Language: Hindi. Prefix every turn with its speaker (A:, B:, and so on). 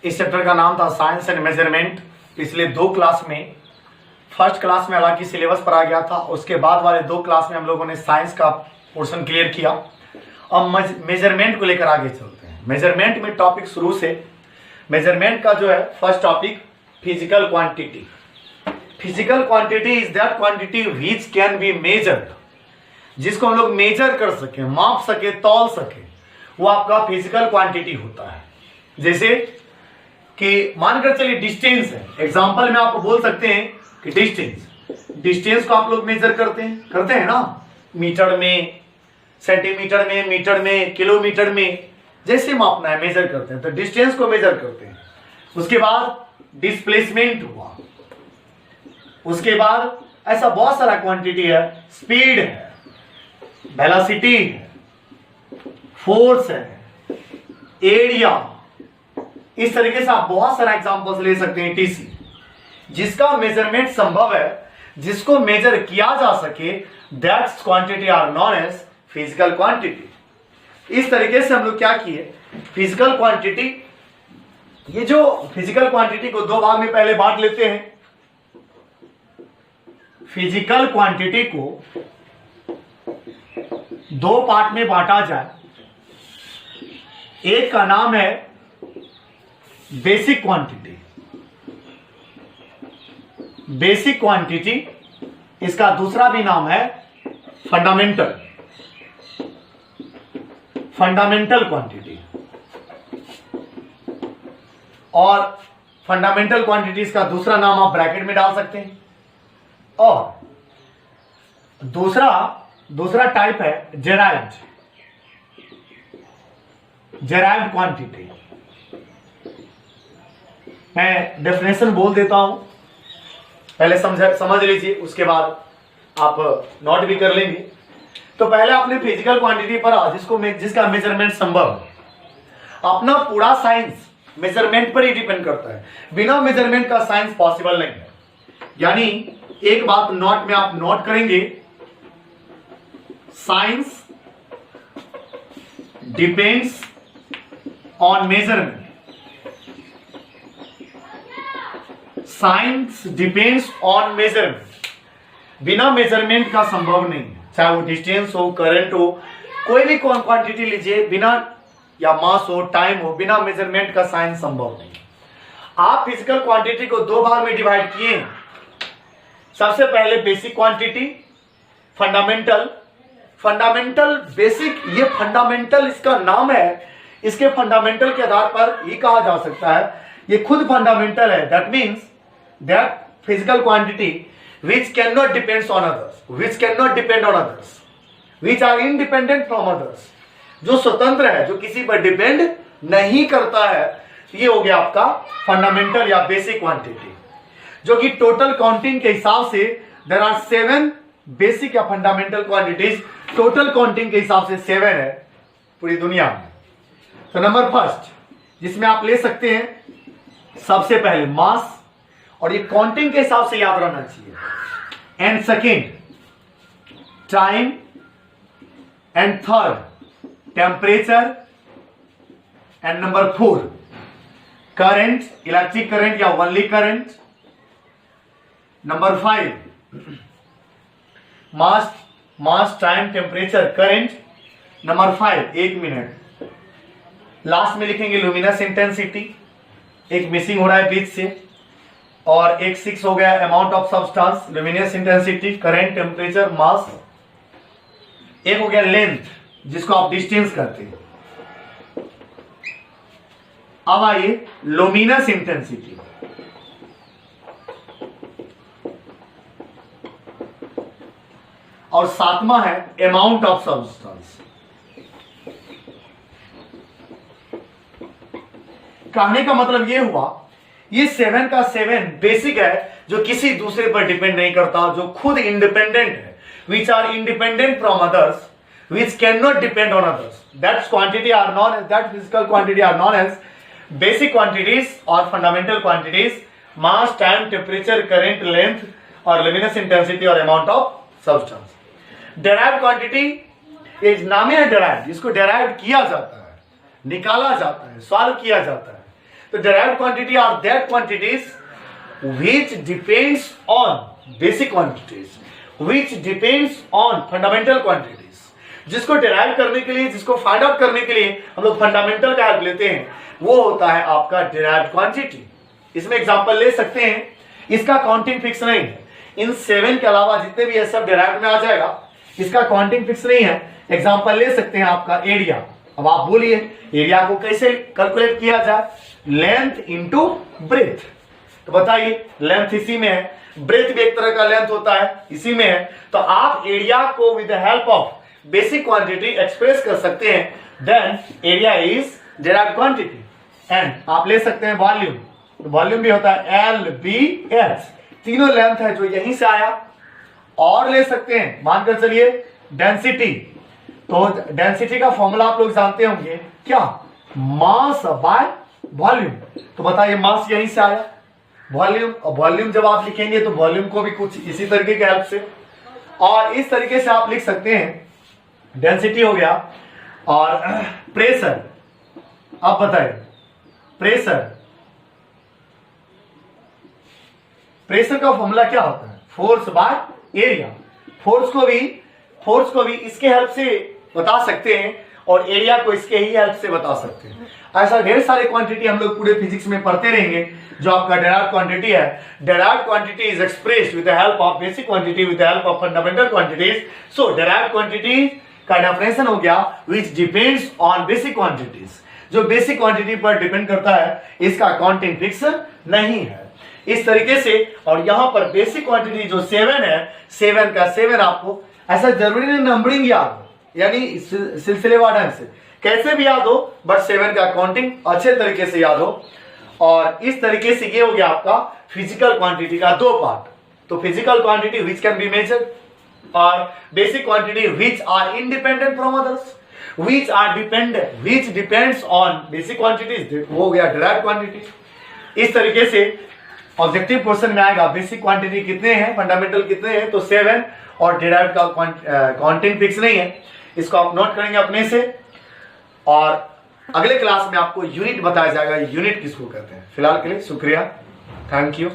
A: इस चैप्टर का नाम था साइंस एंड मेजरमेंट। पिछले 2 क्लास में, फर्स्ट क्लास में हालांकि सिलेबस पर आ गया था, उसके बाद वाले 2 क्लास में हम लोगों ने साइंस का पोर्शन क्लियर किया। अब मेजरमेंट को लेकर आगे चलते हैं। मेजरमेंट में टॉपिक शुरू से, मेजरमेंट का जो है first topic physical quantity. Physical quantity is that quantity which can be measured, जिसको हम लोग मेजर कर सके, माप सके, तौल सके, वो आपका फिजिकल क्वांटिटी होता है। जैसे कि मानकर चलिए डिस्टेंस है, एग्जांपल में आपको बोल सकते हैं कि डिस्टेंस को आप लोग मेजर करते हैं ना, मीटर में, सेंटीमीटर में, मीटर में, किलोमीटर में, जैसे मापना है मेजर करते हैं, तो डिस्टेंस को मेजर करते हैं। उसके बाद डिस्प्लेसमेंट हुआ, उसके बाद ऐसा बहुत सारा क्वांटिटी है, स्पीड है, वेलोसिटी है, फोर्स है, एरिया, इस तरीके से आप बहुत सारा एग्जांपल्स ले सकते हैं। टीसी जिसका मेजरमेंट संभव है, जिसको मेजर किया जा सके, that's quantity are known as physical quantity. इस तरीके से हम लोग क्या किए, फिजिकल क्वांटिटी, ये जो फिजिकल क्वांटिटी को 2 भाग में पहले बांट लेते हैं। फिजिकल क्वांटिटी को 2 पार्ट में बांटा जाए। एक का नाम है बेसिक क्वांटिटी, बेसिक क्वांटिटी, इसका दूसरा भी नाम है फंडामेंटल क्वांटिटी। और फंडामेंटल क्वांटिटीज का दूसरा नाम आप ब्रैकेट में डाल सकते हैं। और दूसरा टाइप है जेराइव्ड क्वांटिटी। मैं डेफिनेशन बोल देता हूं, पहले समझ लीजिए, उसके बाद आप नोट भी कर लेंगे। तो पहले आपने फिजिकल क्वांटिटी पढ़ा, जिसका मेजरमेंट संभव है। अपना पूरा साइंस मेजरमेंट पर ही डिपेंड करता है, बिना मेजरमेंट का साइंस पॉसिबल नहीं है। यानी एक बात नोट में आप नोट करेंगे, science depends on measurement. Science depends on measurement, बिना मेजरमेंट का संभव नहीं है। चाहे वो डिस्टेंस हो, करंट हो, कोई भी क्वांटिटी लीजिए, बिना या मास हो, टाइम हो, बिना मेजरमेंट का साइंस संभव नहीं। आप फिजिकल क्वांटिटी को 2 भाग में डिवाइड किए। सबसे पहले बेसिक क्वांटिटी, फंडामेंटल बेसिक, ये फंडामेंटल इसका नाम है, इसके फंडामेंटल के आधार पर ये कहा जा सकता है ये खुद फंडामेंटल है। That means that physical quantity which cannot depend on others, which are independent from others, जो स्वतंत्र है, जो किसी पर डिपेंड नहीं करता है, ये हो गया आपका फंडामेंटल या बेसिक क्वांटिटी। जो कि टोटल काउंटिंग के हिसाब से देयर आर 7 बेसिक या फंडामेंटल क्वांटिटीज, टोटल काउंटिंग के हिसाब से 7 है पूरी दुनिया में। तो नंबर फर्स्ट जिसमें आप ले सकते हैं, सबसे पहले मास, और ये काउंटिंग के हिसाब से याद रहना चाहिए। And second time, and third temperature, and number 4 current, electric current या only current. Number 5 mass, time, temperature, current. Number 5 1 minute. Last में लिखेंगे लुमिनस इंटेंसिटी, एक मिसिंग हो रहा है बीच से, और एक 6 हो गया amount of substance, luminous intensity, current, temperature, mass. एक हो गया लेंथ, जिसको आप डिस्टेंस करते हैं। अब आइए लुमिनस इंटेंसिटी। और 7वां है अमाउंट ऑफ सब्सटेंस। कहने का मतलब यह हुआ, ये 7 का 7 बेसिक है, जो किसी दूसरे पर डिपेंड नहीं करता, जो खुद इंडिपेंडेंट है, which are independent from others, which cannot depend on others. That physical quantity are known as basic quantities or fundamental quantities, mass, time, temperature, current, length, और luminous intensity और amount of substance. Derived quantity is नाम है derived, इसको derived किया जाता है, निकाला जाता है, सॉल्व किया जाता है। तो derived quantity are that quantities which depends on basic quantities, which depends on fundamental quantities. जिसको derive करने के लिए, जिसको find out करने के लिए हम लोग फंडामेंटल का हेल्प लेते हैं, वो होता है आपका derived quantity. इसमें एग्जांपल ले सकते हैं, इसका काउंटिंग फिक्स नहीं है. इन 7 के अलावा जितने भी है सब derived में आ जाएगा, इसका काउंटिंग फिक्स नहीं है. एग्जांपल ले सकते हैं आपका एरिया. अब आप बोलिए एरिया को कैसे कैलकुलेट किया जाए? Length into breadth. तो बताइए, लेंथ इसी में है, ब्रेथ भी एक तरह का लेंथ होता है, इसी में है. तो आप एरिया को with the help of basic quantity express कर सकते हैं. Then area is derived quantity. And आप ले सकते हैं वॉल्यूम. वॉल्यूम भी होता है LBH. तीनों लेंथ है जो यहीं से आया. और ले सकते हैं, मानकर चलिए डेंसिटी. तो डेंसिटी का फॉर्मूला आप लोग जानते होंगे क्या? Mass by volume. तो बताइए मास यहीं से आया, वॉल्यूम. और वॉल्यूम जब आप लिखेंगे तो वॉल्यूम को भी कुछ इसी तरीके के हेल्प से, और इस तरीके से आप लिख सकते हैं. डेंसिटी हो गया. और प्रेशर, अब बताइए प्रेशर. प्रेशर का फॉर्मूला क्या होता है? Force by area. फोर्स को भी इसके हेल्प से बता सकते हैं और एरिया को इसके ही हेल्प से बता सकते हैं. ऐसा ढेर सारे क्वांटिटी हम लोग पूरे फिजिक्स में पढ़ते रहेंगे. जो आपका derived क्वांटिटी है, derived quantity is expressed with the help of basic quantity with the help of fundamental quantities. So derived quantity का डेफिनेशन हो गया which depends on basic quantities. जो बेसिक क्वांटिटी पर डिपेंड करता है, इसका काउंटिंग फिक्स नहीं है. इस तरीके से. और यहां पर बेसिक क्वांटिटी जो 7 है, 7 का 7 आपको ऐसा जरूरी नहीं नंबरिंग याद हो, यानी सिलसिलेवार ढंग से कैसे भी याद हो, बट 7 का काउंटिंग अच्छे तरीके से याद हो. और इस तरीके से ये हो गया आपका फिजिकल क्वांटिटी का 2 पार्ट. तो physical quantity which can be measured और basic quantity which are independent from others, which depends on basic quantities, वो हो गया derived क्वांटिटी. इस तरीके से ऑब्जेक्टिव क्वेश्चन में आएगा बेसिक क्वांटिटी कितने हैं, फंडामेंटल कितने हैं, तो 7, और derived का काउंटिंग फिक्स नहीं है. इसको आप नोट करेंगे अपने से. और अगले क्लास में आपको यूनिट बताया जाएगा, यूनिट किसको कहते हैं. फिलहाल के लिए शुक्रिया, थैंक यू.